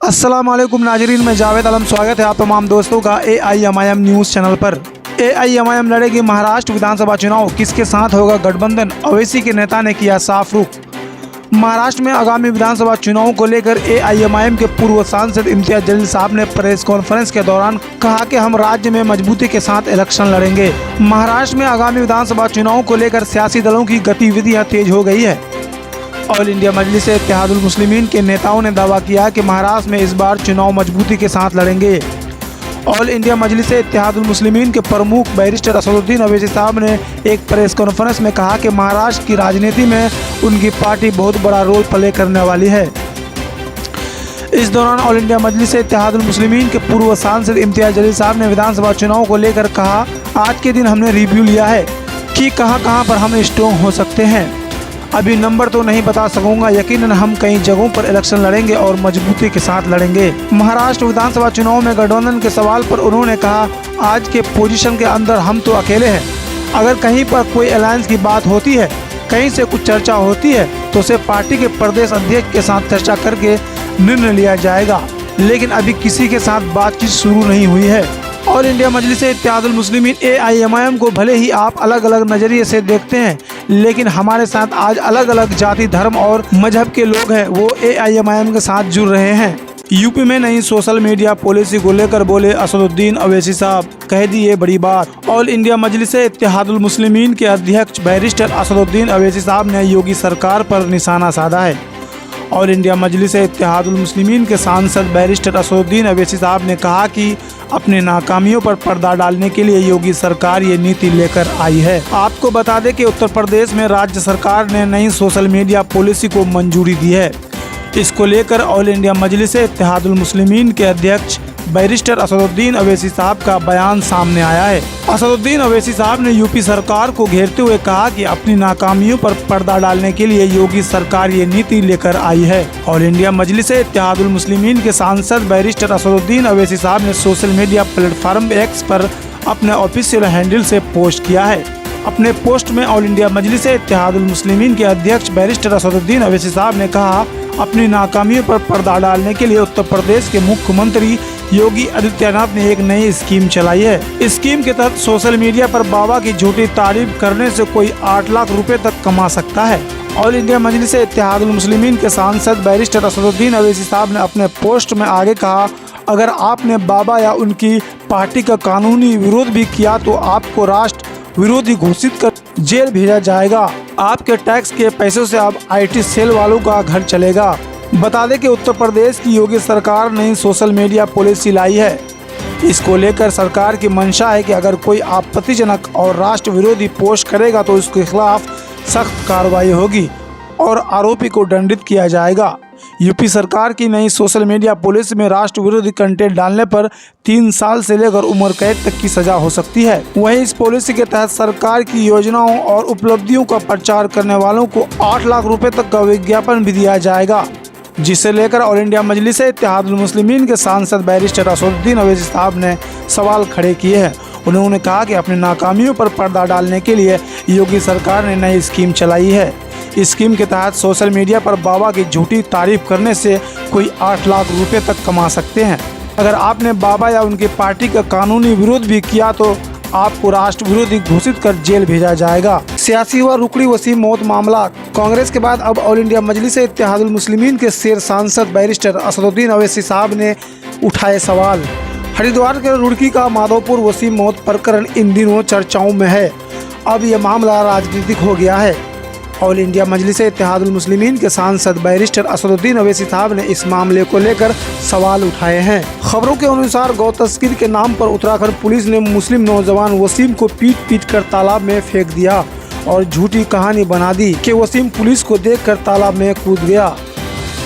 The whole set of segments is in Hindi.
अस्सलाम वालेकुम नाजरीन, मैं जावेद आलम। स्वागत है आप तमाम दोस्तों का AIMIM न्यूज़ चैनल पर। AIMIM लड़ेगी महाराष्ट्र विधानसभा चुनाव, किसके साथ होगा गठबंधन? ओवैसी के नेता ने किया साफ रुख। महाराष्ट्र में आगामी विधानसभा चुनाव को लेकर AIMIM के पूर्व सांसद इम्तियाज जलील साहब ने प्रेस कॉन्फ्रेंस के दौरान कहा कि हम राज्य में मजबूती के साथ इलेक्शन लड़ेंगे। महाराष्ट्र में आगामी विधानसभा चुनाव को लेकर सियासी दलों की गतिविधियां तेज हो गई है। ऑल इंडिया मजलिस इत्तेहादुल मुस्लिमीन के नेताओं ने दावा किया कि महाराष्ट्र में इस बार चुनाव मजबूती के साथ लड़ेंगे। ऑल इंडिया मजलिस इत्तेहादुल मुस्लिमीन के प्रमुख बैरिस्टर असदुद्दीन ओवैसी साहब ने एक प्रेस कॉन्फ्रेंस में कहा कि महाराष्ट्र की राजनीति में उनकी पार्टी बहुत बड़ा रोल प्ले करने वाली है। इस दौरान ऑल इंडिया मजलिस इत्तेहादुल मुस्लिमीन के पूर्व सांसद इम्तियाज जलील साहब ने विधानसभा चुनाव को लेकर कहा, आज के दिन हमने रिव्यू लिया है कि कहां पर हम स्ट्रॉन्ग हो सकते हैं। अभी नंबर तो नहीं बता सकूंगा, यकीनन हम कई जगहों पर इलेक्शन लड़ेंगे और मजबूती के साथ लड़ेंगे। महाराष्ट्र विधानसभा चुनाव में गठबंधन के सवाल पर उन्होंने कहा, आज के पोजीशन के अंदर हम तो अकेले हैं। अगर कहीं पर कोई अलायंस की बात होती है, कहीं से कुछ चर्चा होती है, तो उसे पार्टी के प्रदेश अध्यक्ष के साथ चर्चा करके निर्णय लिया जाएगा, लेकिन अभी किसी के साथ बातचीत शुरू नहीं हुई है। ऑल इंडिया मजलिस इत्तेहादुल मुस्लिमीन AIMIM को भले ही आप अलग अलग नज़रिए से देखते हैं, लेकिन हमारे साथ आज अलग अलग जाति, धर्म और मजहब के लोग हैं, वो AIMIM के साथ जुड़ रहे हैं। यूपी में नई सोशल मीडिया पॉलिसी को लेकर बोले असदुद्दीन ओवैसी साहब, कह दी ये बड़ी बात। ऑल इंडिया मजलिस इत्तेहादुल मुस्लिमीन के अध्यक्ष बैरिस्टर असदुद्दीन ओवैसी साहब ने योगी सरकार पर निशाना साधा है। ऑल इंडिया मजलिस इत्तेहादुल मुस्लिमीन के सांसद बैरिस्टर असदुद्दीन ओवैसी साहब ने कहा कि अपनी नाकामियों पर पर्दा डालने के लिए योगी सरकार ये नीति लेकर आई है। आपको बता दें कि उत्तर प्रदेश में राज्य सरकार ने नई सोशल मीडिया पॉलिसी को मंजूरी दी है। इसको लेकर ऑल इंडिया मजलिस इत्तेहादुल मुस्लिमीन के अध्यक्ष बैरिस्टर असदुद्दीन ओवैसी साहब का बयान सामने आया है। असदुद्दीन ओवैसी साहब ने यूपी सरकार को घेरते हुए कहा कि अपनी नाकामियों पर पर्दा डालने के लिए योगी सरकार ये नीति लेकर आई है। ऑल इंडिया मजलिस इत्तेहादुल मुस्लिमीन के सांसद बैरिस्टर असदुद्दीन ओवैसी साहब ने सोशल मीडिया प्लेटफॉर्म X पर अपने ऑफिशियल हैंडल से पोस्ट किया है। अपने पोस्ट में ऑल इंडिया मजलिस इत्तेहादुल मुस्लिमीन के अध्यक्ष बैरिस्टर असदुद्दीन ओवैसी साहब ने कहा, अपनी नाकामियों पर पर्दा डालने के लिए उत्तर प्रदेश के मुख्यमंत्री योगी आदित्यनाथ ने एक नई स्कीम चलाई है। इस स्कीम के तहत सोशल मीडिया पर बाबा की झूठी तारीफ करने से कोई 8 लाख रुपए तक कमा सकता है। ऑल इंडिया मजलिस इत्तेहादुल मुस्लिमीन के सांसद बैरिस्टर असदुद्दीन ओवैसी साहब ने अपने पोस्ट में आगे कहा, अगर आपने बाबा या उनकी पार्टी का कानूनी विरोध भी किया तो आपको राष्ट्र विरोधी घोषित कर जेल भेजा जाएगा। आपके टैक्स के पैसों से अब IT सेल वालों का घर चलेगा। बता दें कि उत्तर प्रदेश की योगी सरकार नई सोशल मीडिया पॉलिसी लाई है। इसको लेकर सरकार की मंशा है कि अगर कोई आपत्तिजनक और राष्ट्र विरोधी पोस्ट करेगा तो उसके खिलाफ सख्त कार्रवाई होगी और आरोपी को दंडित किया जाएगा। यूपी सरकार की नई सोशल मीडिया पॉलिसी में राष्ट्र विरोधी कंटेंट डालने पर 3 साल से लेकर उम्र कैद तक की सजा हो सकती है। वहीं इस पॉलिसी के तहत सरकार की योजनाओं और उपलब्धियों का प्रचार करने वालों को 8 लाख रुपए तक का विज्ञापन भी दिया जाएगा, जिसे लेकर ऑल इंडिया मजलिस इत्तेहादुल मुस्लिमीन के सांसद बैरिस्टर असदुद्दीन ओवैसी साहब ने सवाल खड़े किए हैं। उन्होंने कहा कि अपनी नाकामियों पर पर्दा डालने के लिए योगी सरकार ने नई स्कीम चलाई है। इस स्कीम के तहत सोशल मीडिया पर बाबा की झूठी तारीफ करने से कोई 8 लाख रुपए तक कमा सकते हैं। अगर आपने बाबा या उनकी पार्टी का कानूनी विरोध भी किया तो आपको राष्ट्र विरोधी घोषित कर जेल भेजा जाएगा। सियासी व रुकड़ी वसीम मौत मामला। कांग्रेस के बाद अब ऑल इंडिया मजलिस इत्तेहादुल मुस्लिमीन के शेर सांसद बैरिस्टर असदुद्दीन ओवैसी साहब ने उठाए सवाल। हरिद्वार के रुड़की का माधोपुर वसीम मौत प्रकरण इन दिनों चर्चाओं में है। अब यह मामला राजनीतिक हो गया है। ऑल इंडिया मजलिस इत्तेहादुल मुस्लिमीन के सांसद बैरिस्टर असदुद्दीन ओवैसी साहब ने इस मामले को लेकर सवाल उठाए हैं। खबरों के अनुसार गौ तस्करी के नाम पर उत्तराखंड पुलिस ने मुस्लिम नौजवान वसीम को पीट कर तालाब में फेंक दिया और झूठी कहानी बना दी कि वसीम पुलिस को देखकर तालाब में कूद गया।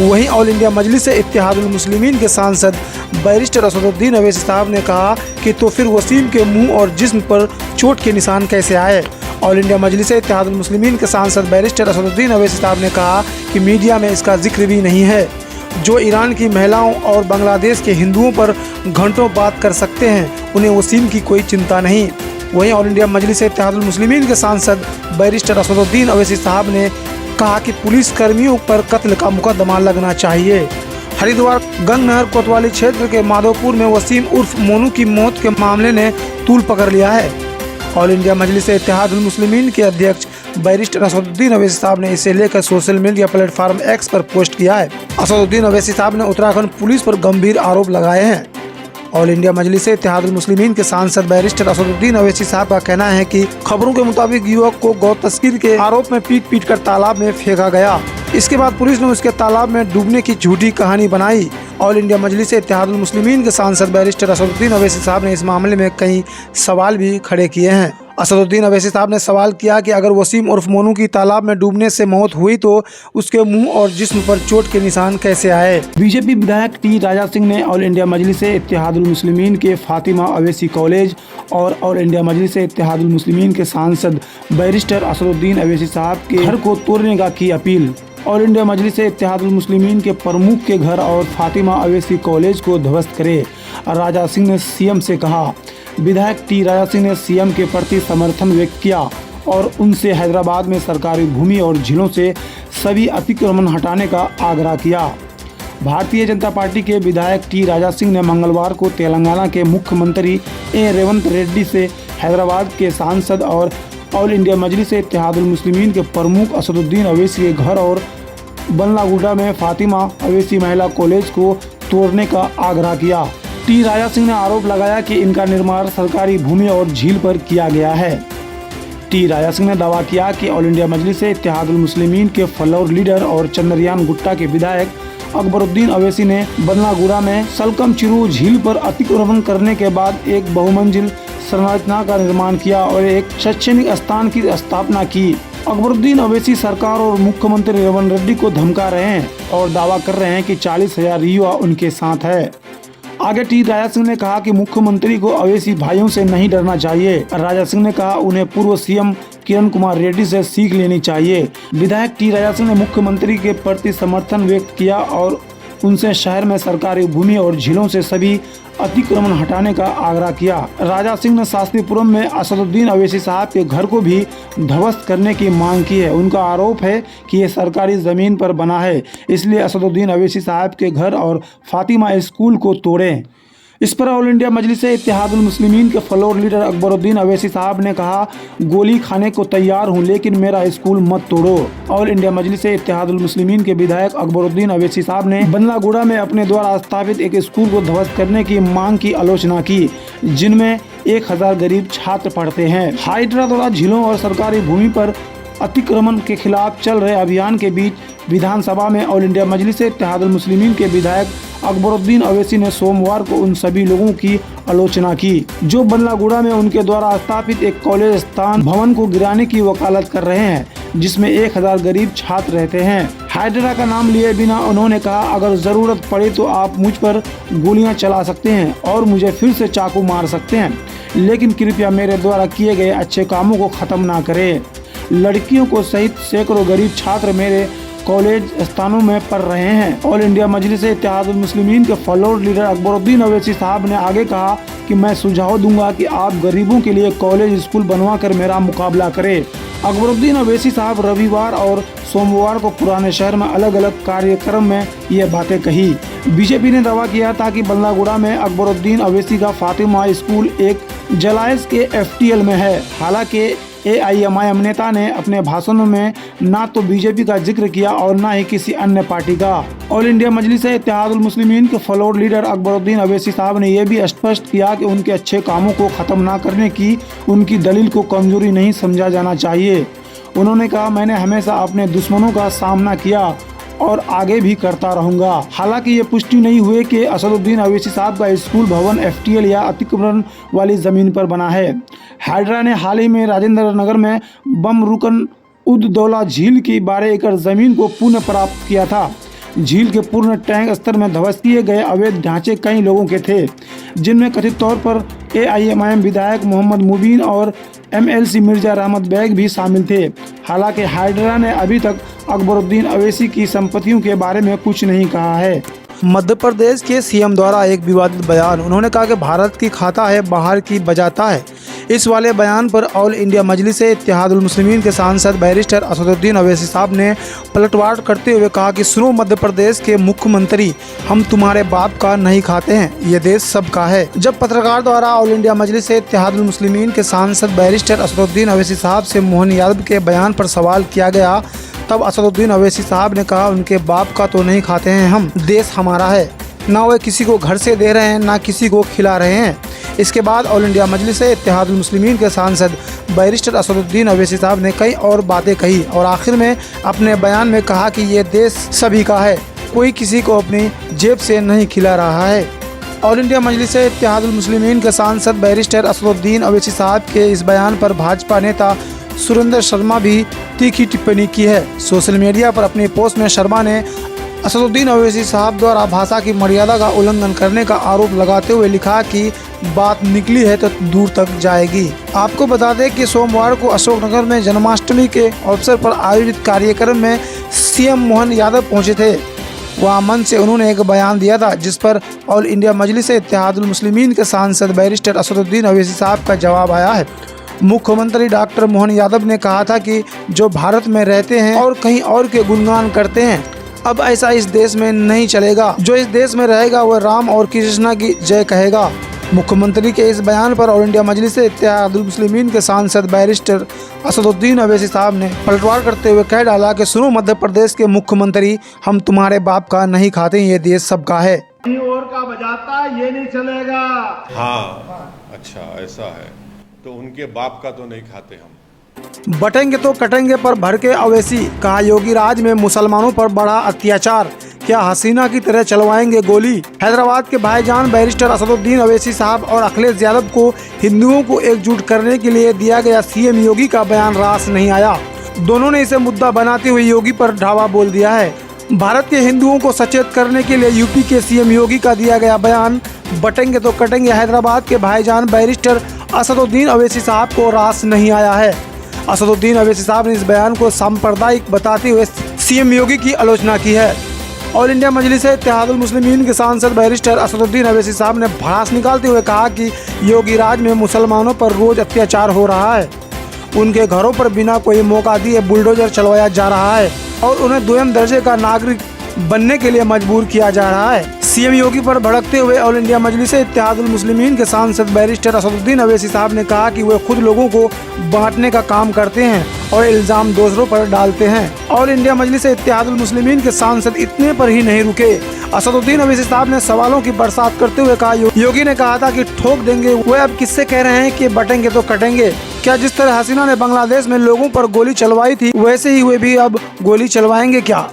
वहीं ऑल इंडिया मजलिस इत्तेहादुल मुस्लिमीन के सांसद बैरिस्टर असदुद्दीन ओवैसी साहब ने कहा कि तो फिर वसीम के मुंह और जिस्म पर चोट के निशान कैसे आए। ऑल इंडिया मजलिस इत्तेहादुल मुस्लिमीन के सांसद बैरिस्टर असदुद्दीन ओवैसी साहब ने कहा कि मीडिया में इसका जिक्र भी नहीं है। जो ईरान की महिलाओं और बांग्लादेश के हिंदुओं पर घंटों बात कर सकते हैं, उन्हें वसीम की कोई चिंता नहीं। वहीं ऑल इंडिया मजलिस इत्तेहादुल मुस्लिमीन के सांसद बैरिस्टर असदुद्दीन ओवैसी साहब ने कहा कि पुलिस कर्मियों पर कत्ल का मुकदमा लगना चाहिए। हरिद्वार गंगनहर कोतवाली क्षेत्र के माधोपुर में वसीम उर्फ मोनू की मौत के मामले ने तूल पकड़ लिया है। ऑल इंडिया मजलिस इत्तेहादुल मुस्लिमीन के अध्यक्ष बैरिस्टर असदुद्दीन अवैसी साहब ने इसे लेकर सोशल मीडिया प्लेटफॉर्म एक्स पर पोस्ट किया है। असदुद्दीन अवैसी साहब ने उत्तराखंड पुलिस पर गंभीर आरोप लगाए हैं। ऑल इंडिया मजलिस इत्तेहादुल मुस्लिमीन के सांसद बैरिस्टर असदुद्दीन अवैसी साहब का कहना है कि खबरों के मुताबिक युवक को गौ तस्करी के आरोप में पीट कर तालाब में फेंका गया। इसके बाद पुलिस ने उसके तालाब में डूबने की झूठी कहानी बनाई। ऑल इंडिया मजलिस इत्तेहादुल मुस्लिमीन के सांसद बैरिस्टर असदुद्दीन अवैसी साहब ने इस मामले में कई सवाल भी खड़े किए हैं। असदुद्दीन अवैसी साहब ने सवाल किया कि अगर वसीम उर्फ मोनू की तालाब में डूबने से मौत हुई तो उसके मुंह और जिस्म पर चोट के निशान कैसे आए। बीजेपी विधायक टी राजा सिंह ने ऑल इंडिया मजलिस इत्तेहादुल मुस्लिमीन के फातिमा अवैसी कॉलेज और ऑल इंडिया मजलिस इत्तेहादुल मुस्लिमीन के सांसद बैरिस्टर असदुद्दीन अवैसी साहब के घर को तोड़ने का की अपील। ऑल इंडिया मजलिस इत्तेहादुल मुस्लिमीन के प्रमुख के घर और फातिमा अवैसी कॉलेज को ध्वस्त करे। राजा सिंह ने सीएम से कहा। विधायक टी राजा सिंह ने सीएम के प्रति समर्थन व्यक्त किया और उनसे हैदराबाद में सरकारी भूमि और झीलों से सभी अतिक्रमण हटाने का आग्रह किया। भारतीय जनता पार्टी के विधायक टी राजा सिंह ने मंगलवार को तेलंगाना के मुख्यमंत्री ए रेवंत रेड्डी से हैदराबाद के सांसद और ऑल इंडिया मजलिस इत्तेहादुल मुस्लिमीन के प्रमुख असदुद्दीन अवैसी के घर और बल्लागुडा में फातिमा अवैसी महिला कॉलेज को तोड़ने का आग्रह किया। टी राजा सिंह ने आरोप लगाया कि इनका निर्माण सरकारी भूमि और झील पर किया गया है। टी राजा सिंह ने दावा किया कि ऑल इंडिया मजलिस इत्तेहादुल मुस्लिमीन के फ्लोर लीडर और चंद्रयान गुट्टा के विधायक अकबरुद्दीन अवैसी ने बल्लागुडा में सलकम चिरू झील पर अतिक्रमण करने के बाद एक बहुमंजिल संरचना का निर्माण किया और एक शैक्षणिक स्थान की स्थापना की। अकबरुद्दीन अवैसी सरकार और मुख्यमंत्री रेवंत रेड्डी को धमका रहे हैं और दावा कर रहे हैं कि 40,000 युवा उनके साथ है। आगे टी राजा सिंह ने कहा कि मुख्यमंत्री को अवैसी भाइयों से नहीं डरना चाहिए। राजा सिंह ने कहा उन्हें पूर्व सीएम किरण कुमार रेड्डी से सीख लेनी चाहिए। विधायक टी राजा सिंह ने मुख्यमंत्री के प्रति समर्थन व्यक्त किया और उनसे शहर में सरकारी भूमि और झीलों से सभी अतिक्रमण हटाने का आग्रह किया। राजा सिंह ने शास्त्रीपुरम में असदुद्दीन अवैसी साहब के घर को भी ध्वस्त करने की मांग की है। उनका आरोप है कि ये सरकारी जमीन पर बना है, इसलिए असदुद्दीन अवैसी साहब के घर और फातिमा स्कूल को तोड़ें। इस पर ऑल इंडिया मजलिस इत्तेहादुल मुस्लिमीन के फ्लोर लीडर अकबरुद्दीन अवैसी साहब ने कहा, गोली खाने को तैयार हूं लेकिन मेरा स्कूल मत तोड़ो। ऑल इंडिया मजलिस इत्तेहादुल मुस्लिमीन के विधायक अकबरुद्दीन अवैसी साहब ने बल्लागुडा में अपने द्वारा स्थापित एक स्कूल को ध्वस्त करने की मांग की आलोचना की, जिनमें 1000 गरीब छात्र पढ़ते हैं। हाइड्रा द्वारा झीलों और सरकारी भूमि पर अतिक्रमण के खिलाफ चल रहे अभियान के बीच विधानसभा में ऑल इंडिया मजलिस इत्तेहादुल मुस्लिमीन के विधायक अकबरुद्दीन अवैसी ने सोमवार को उन सभी लोगों की आलोचना की जो बल्लागुडा में उनके द्वारा स्थापित एक कॉलेज स्थान भवन को गिराने की वकालत कर रहे हैं, जिसमें 1000 गरीब छात्र रहते हैं। हाइड्रा का नाम लिए बिना उन्होंने कहा, अगर जरूरत पड़े तो आप मुझ पर गोलियां चला सकते हैं और मुझे फिर से चाकू मार सकते हैं, लेकिन कृपया मेरे द्वारा किए गए अच्छे कामों को खत्म ना करें। लड़कियों को सहित सैकड़ों गरीब छात्र मेरे कॉलेज स्थानों में पढ़ रहे हैं। ऑल इंडिया मजलिस इत्तेहादुल मुस्लिमीन के फ्लोर लीडर अकबरुद्दीन अवैसी साहब ने आगे कहा कि मैं सुझाव दूंगा कि आप गरीबों के लिए कॉलेज स्कूल बनवाकर मेरा मुकाबला करें। अकबरुद्दीन अवैसी साहब रविवार और सोमवार को पुराने शहर में अलग अलग कार्यक्रम में ये बातें कही। बीजेपी ने दावा किया था कि बल्लागुडा में अकबरुद्दीन अवैसी का फातिमा स्कूल एक जलायज के FTL में है। हालांकि AIMIM नेता ने अपने भाषणों में ना तो बीजेपी का जिक्र किया और ना ही किसी अन्य पार्टी का। ऑल इंडिया मजलिस इत्तेहादुल मुस्लिमीन के फ्लोर लीडर अकबरुद्दीन अवैसी साहब ने यह भी स्पष्ट किया कि उनके अच्छे कामों को खत्म ना करने की उनकी दलील को कमजोरी नहीं समझा जाना चाहिए। उन्होंने कहा, मैंने हमेशा अपने दुश्मनों का सामना किया और आगे भी करता रहूंगा। हालांकि ये पुष्टि नहीं हुई कि असदुद्दीन अवैसी साहब का स्कूल भवन FTL या अतिक्रमण वाली जमीन पर बना है। हाइड्रा ने हाल ही में राजेंद्र नगर में बम रुकन उद्दौला झील की 12 एकड़ जमीन को पुनः प्राप्त किया था। झील के पूर्ण टैंक स्तर में ध्वस्त किए गए अवैध ढांचे कई लोगों के थे, जिनमें कथित तौर पर AIMIM विधायक मोहम्मद मुबीन और MLC मिर्जा रहमत बैग भी शामिल थे। हालांकि हाइड्रा ने अभी तक अकबरुद्दीन अवैसी की संपत्तियों के बारे में कुछ नहीं कहा है। मध्य प्रदेश के CM द्वारा एक विवादित बयान। उन्होंने कहा कि भारत की खाता है, बाहर की बजाता है। इस वाले बयान पर ऑल इंडिया मजलिस-ए-इत्तेहादुल मुस्लिमीन के सांसद बैरिस्टर असदुद्दीन अवैसी साहब ने पलटवार करते हुए कहा कि सुनो मध्य प्रदेश के मुख्यमंत्री, हम तुम्हारे बाप का नहीं खाते हैं, ये देश सबका है। जब पत्रकार द्वारा ऑल इंडिया मजलिस-ए-इत्तेहादुल मुस्लिमीन के सांसद बैरिस्टर असदुद्दीन अवैसी साहब से मोहन यादव के बयान पर सवाल किया गया, तब असदुद्दीन अवैसी साहब ने कहा, उनके बाप का तो नहीं खाते हैं हम, देश हमारा है। ना वे किसी को घर से दे रहे हैं, ना किसी को खिला रहे हैं। इसके बाद ऑल इंडिया मजलिस-ए-इत्तेहादुल मुस्लिमीन के सांसद बैरिस्टर असदुद्दीन अवैसी साहब ने कई और बातें कही और आखिर में अपने बयान में कहा कि ये देश सभी का है, कोई किसी को अपनी जेब से नहीं खिला रहा है। ऑल इंडिया मजलिस-ए-इत्तेहादुल मुस्लिमीन के सांसद बैरिस्टर असदुद्दीन अवैसी साहब के इस बयान पर भाजपा नेता सुरेंद्र शर्मा भी तीखी टिप्पणी की है। सोशल मीडिया पर अपनी पोस्ट में शर्मा ने असदुद्दीन अवैसी साहब द्वारा भाषा की मर्यादा का उल्लंघन करने का आरोप लगाते हुए लिखा कि बात निकली है तो दूर तक जाएगी। आपको बता दें कि सोमवार को अशोकनगर में जन्माष्टमी के अवसर पर आयोजित कार्यक्रम में सीएम मोहन यादव पहुंचे थे। वहां मंच से उन्होंने एक बयान दिया था, जिस पर ऑल इंडिया मजलिस-ए-इत्तेहादुल मुस्लिमीन के सांसद बैरिस्टर असदुद्दीन अवैसी साहब का जवाब आया है। मुख्यमंत्री डॉक्टर मोहन यादव ने कहा था कि जो भारत में रहते हैं और कहीं और के गुणगान करते हैं, अब ऐसा इस देश में नहीं चलेगा। जो इस देश में रहेगा वह राम और कृष्णा की जय कहेगा। मुख्यमंत्री के इस बयान पर ऑल इंडिया मजलिस-ए-इत्तेहादुल मुस्लिमीन के सांसद बैरिस्टर असदुद्दीन अवैसी साहब ने पलटवार करते हुए कह डाला कि सुनो मध्य प्रदेश के मुख्यमंत्री, हम तुम्हारे बाप का नहीं खाते, ये देश सबका है। और का बजाता ये नहीं चलेगा। हाँ, अच्छा ऐसा है, तो उनके बाप का तो नहीं खाते हम। बटेंगे तो कटेंगे पर भर के अवैसी, कहा योगी राज में मुसलमानों पर बड़ा अत्याचार, क्या हसीना की तरह चलवाएंगे गोली। हैदराबाद के भाईजान बैरिस्टर असदुद्दीन अवैसी साहब और अखिलेश यादव को हिंदुओं को एकजुट करने के लिए दिया गया सीएम योगी का बयान रास नहीं आया। दोनों ने इसे मुद्दा बनाते हुए योगी पर ढावा बोल दिया है। भारत के हिंदुओं को सचेत करने के लिए यूपी के सीएम योगी का दिया गया बयान बटेंगे तो कटेंगे हैदराबाद के भाईजान बैरिस्टर असदुद्दीन अवैसी साहब को रास नहीं आया है। असदुद्दीन अवैसी साहब ने इस बयान को सांप्रदायिक बताते हुए सीएम योगी की आलोचना की है। ऑल इंडिया मजलिस-ए-इत्तेहादुल मुस्लिमीन के सांसद बैरिस्टर असदुद्दीन अवैसी साहब ने भड़ास निकालते हुए कहा कि योगी राज में मुसलमानों पर रोज अत्याचार हो रहा है, उनके घरों पर बिना कोई मौका दिए बुलडोजर चलवाया जा रहा है और उन्हें दोयम दर्जे का नागरिक बनने के लिए मजबूर किया जा रहा है। सीएम योगी पर भड़कते हुए ऑल इंडिया मजलिस-ए-इत्तेहादुल मुस्लिमीन के सांसद बैरिस्टर असदुद्दीन अवैसी साहब ने कहा कि वे खुद लोगों को बांटने का काम करते हैं और इल्जाम दूसरों पर डालते हैं। ऑल इंडिया मजलिस-ए-इत्तेहादुल मुस्लिमीन के सांसद इतने पर ही नहीं रुके। असदुद्दीन अवैसी साहब ने सवालों की बरसात करते हुए कहा, योगी ने कहा था कि ठोक देंगे, वे अब किससे कह रहे हैं कि बटेंगे तो कटेंगे। क्या जिस तरह हसीना ने बांग्लादेश में लोगों पर गोली चलवाई थी, वैसे ही वे भी अब गोली चलवाएंगे क्या।